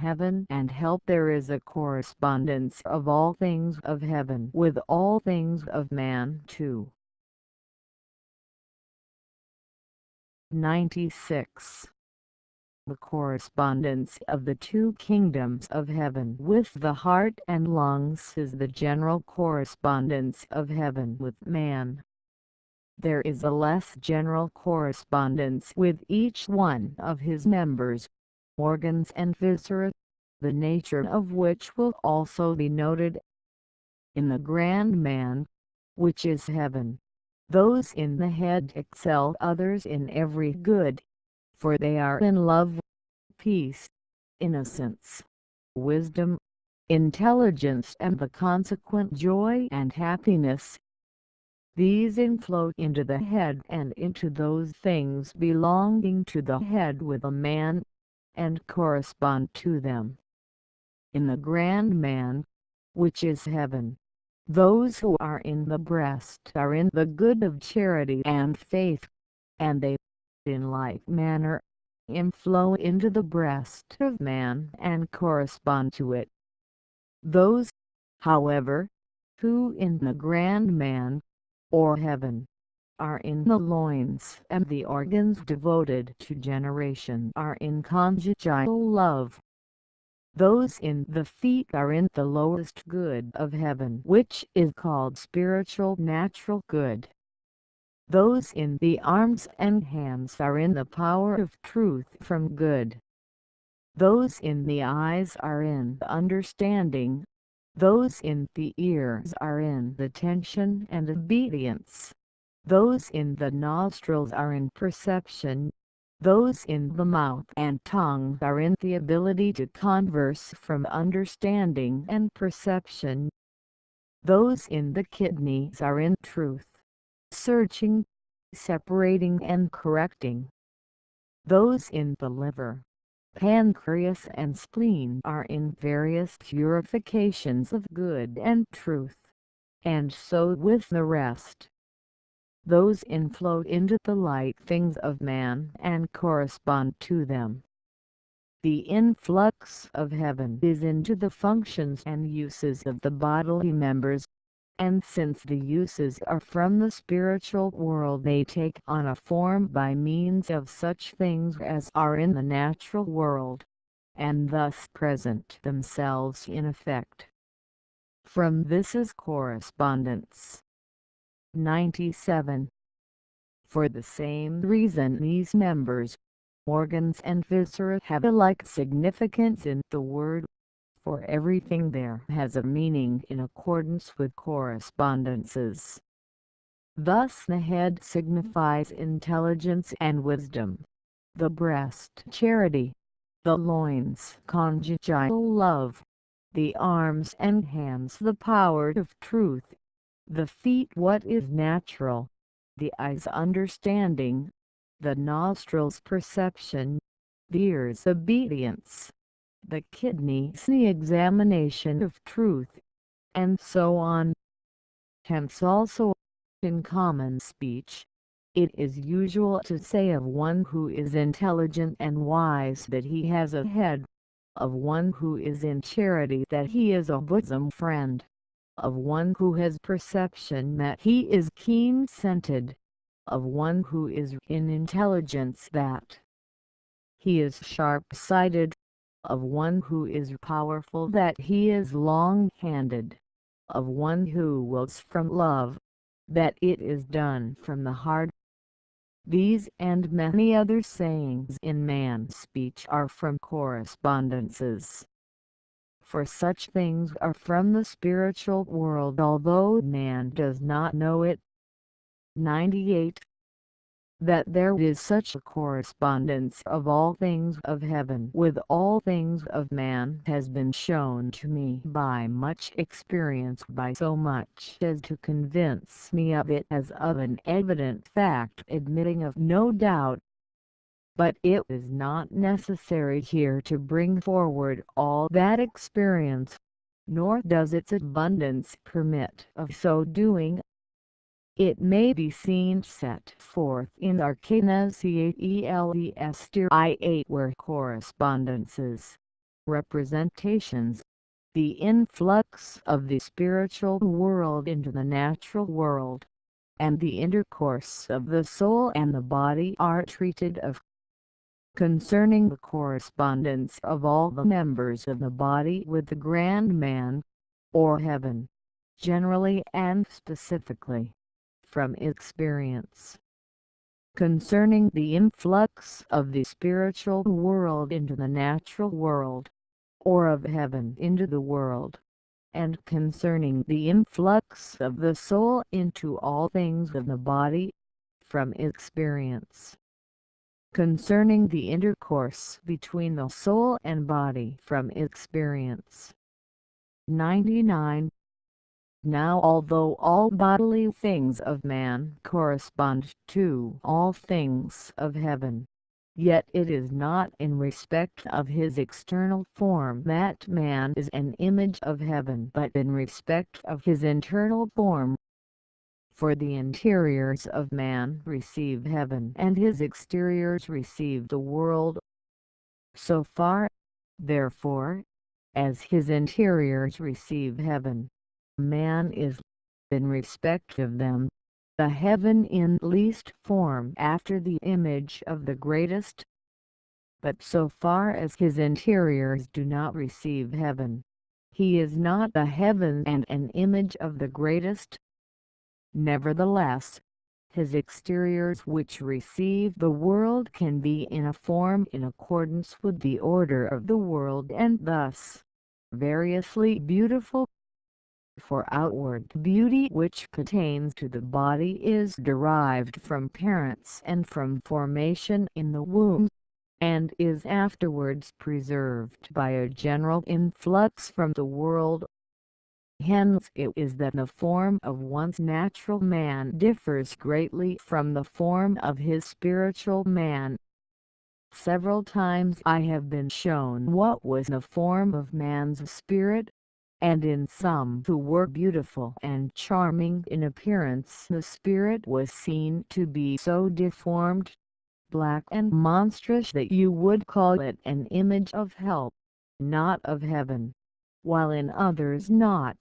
heaven and help. There is a correspondence of all things of heaven with all things of man too. 96. The correspondence of the two kingdoms of heaven with the heart and lungs is the general correspondence of heaven with man. There is a less general correspondence with each one of his members, organs and viscera, the nature of which will also be noted. In the grand man, which is heaven, those in the head excel others in every good, for they are in love, peace, innocence, wisdom, intelligence and the consequent joy and happiness. These inflow into the head and into those things belonging to the head with a man, and correspond to them. In the grand man, which is heaven, those who are in the breast are in the good of charity and faith, and they, in like manner, inflow into the breast of man and correspond to it. Those, however, who in the grand man, or heaven, are in the loins and the organs devoted to generation are in conjugial love. Those in the feet are in the lowest good of heaven, which is called spiritual natural good. Those in the arms and hands are in the power of truth from good. Those in the eyes are in understanding. Those in the ears are in attention and obedience. Those in the nostrils are in perception. Those in the mouth and tongue are in the ability to converse from understanding and perception. Those in the kidneys are in truth, searching, separating and correcting. Those in the liver, pancreas and spleen are in various purifications of good and truth, and so with the rest. Those inflow into the light things of man and correspond to them. The influx of heaven is into the functions and uses of the bodily members, and since the uses are from the spiritual world they take on a form by means of such things as are in the natural world, and thus present themselves in effect. From this is correspondence. 97. For the same reason these members, organs and viscera have a like significance in the word, for everything there has a meaning in accordance with correspondences. Thus the head signifies intelligence and wisdom, the breast charity, the loins conjugal love, the arms and hands the power of truth, the feet what is natural, the eyes understanding, the nostrils perception, the ears obedience, the kidneys the examination of truth, and so on. Hence also, in common speech, it is usual to say of one who is intelligent and wise that he has a head, of one who is in charity that he is a bosom friend, of one who has perception that he is keen-scented, of one who is in intelligence that he is sharp-sighted, of one who is powerful that he is long-handed, of one who wills from love, that it is done from the heart. These and many other sayings in man's speech are from correspondences. For such things are from the spiritual world although man does not know it. 98. That there is such a correspondence of all things of heaven with all things of man has been shown to me by much experience, by so much as to convince me of it as of an evident fact admitting of no doubt. But it is not necessary here to bring forward all that experience, nor does its abundance permit of so doing. It may be seen set forth in Arcana Caeles I8 where correspondences, representations, the influx of the spiritual world into the natural world, and the intercourse of the soul and the body are treated of. Concerning the correspondence of all the members of the body with the grand man, or heaven, generally and specifically, from experience. Concerning the influx of the spiritual world into the natural world, or of heaven into the world, and concerning the influx of the soul into all things of the body, from experience. Concerning the intercourse between the soul and body from experience. 99. Now although all bodily things of man correspond to all things of heaven, yet it is not in respect of his external form that man is an image of heaven, but in respect of his internal form. For the interiors of man receive heaven and his exteriors receive the world. So far, therefore, as his interiors receive heaven, man is, in respect of them, the heaven in least form after the image of the greatest. But so far as his interiors do not receive heaven, he is not the heaven and an image of the greatest. Nevertheless, his exteriors which receive the world can be in a form in accordance with the order of the world and thus variously beautiful. For outward beauty which pertains to the body is derived from parents and from formation in the womb, and is afterwards preserved by a general influx from the world. Hence it is that the form of one's natural man differs greatly from the form of his spiritual man. Several times I have been shown what was the form of man's spirit, and in some who were beautiful and charming in appearance the spirit was seen to be so deformed, black and monstrous that you would call it an image of hell, not of heaven, while in others not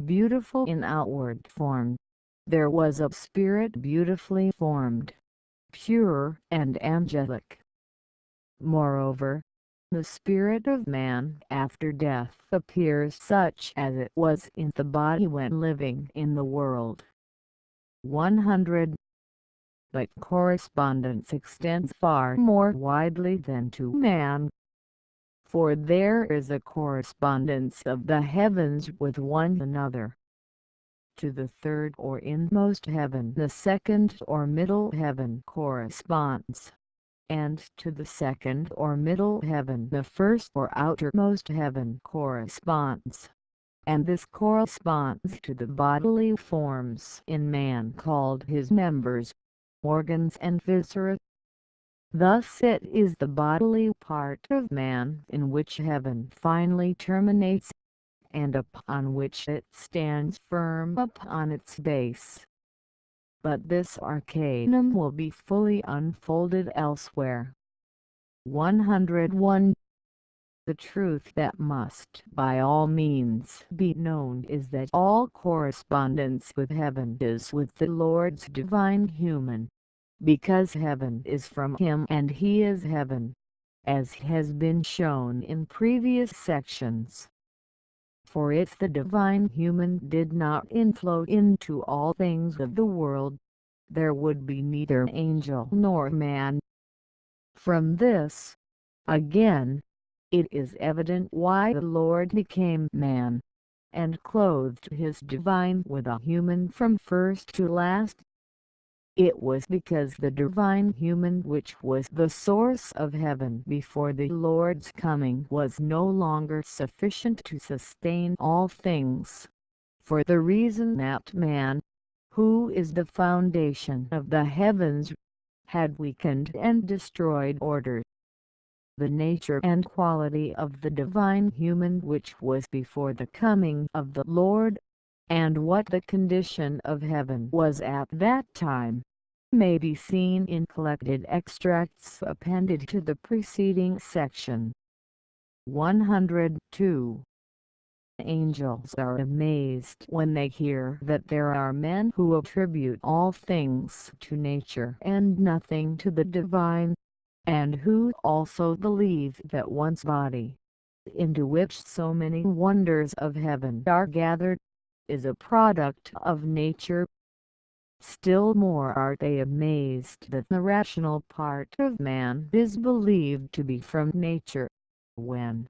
beautiful in outward form, there was a spirit beautifully formed, pure and angelic. Moreover, the spirit of man after death appears such as it was in the body when living in the world. 100. But correspondence extends far more widely than to man. For there is a correspondence of the heavens with one another. To the third or inmost heaven the second or middle heaven corresponds, and to the second or middle heaven the first or outermost heaven corresponds, and this corresponds to the bodily forms in man called his members, organs and viscera. Thus it is the bodily part of man in which heaven finally terminates, and upon which it stands firm upon its base. But this arcanum will be fully unfolded elsewhere. 101. The truth that must by all means be known is that all correspondence with heaven is with the Lord's divine human, because heaven is from him and he is heaven, as has been shown in previous sections. For if the divine human did not inflow into all things of the world, there would be neither angel nor man. From this, again, it is evident why the Lord became man, and clothed his divine with a human from first to last. It was because the divine human which was the source of heaven before the Lord's coming was no longer sufficient to sustain all things, for the reason that man, who is the foundation of the heavens, had weakened and destroyed order. The nature and quality of the divine human which was before the coming of the Lord, and what the condition of heaven was at that time, may be seen in collected extracts appended to the preceding section. 102. Angels are amazed when they hear that there are men who attribute all things to nature and nothing to the divine, and who also believe that one's body, into which so many wonders of heaven are gathered, is a product of nature. Still more are they amazed that the rational part of man is believed to be from nature, when,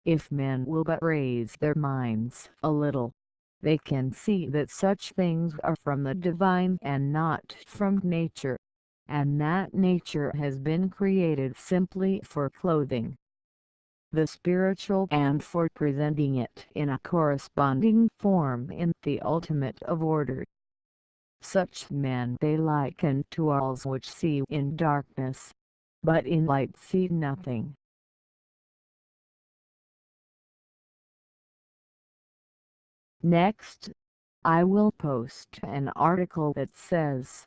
if men will but raise their minds a little, they can see that such things are from the divine and not from nature, and that nature has been created simply for clothing the spiritual and for presenting it in a corresponding form in the ultimate of order. Such men they liken to owls which see in darkness, but in light see nothing. Next, I will post an article that says,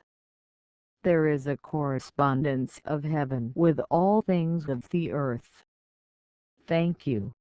"There is a correspondence of heaven with all things of the earth." Thank you.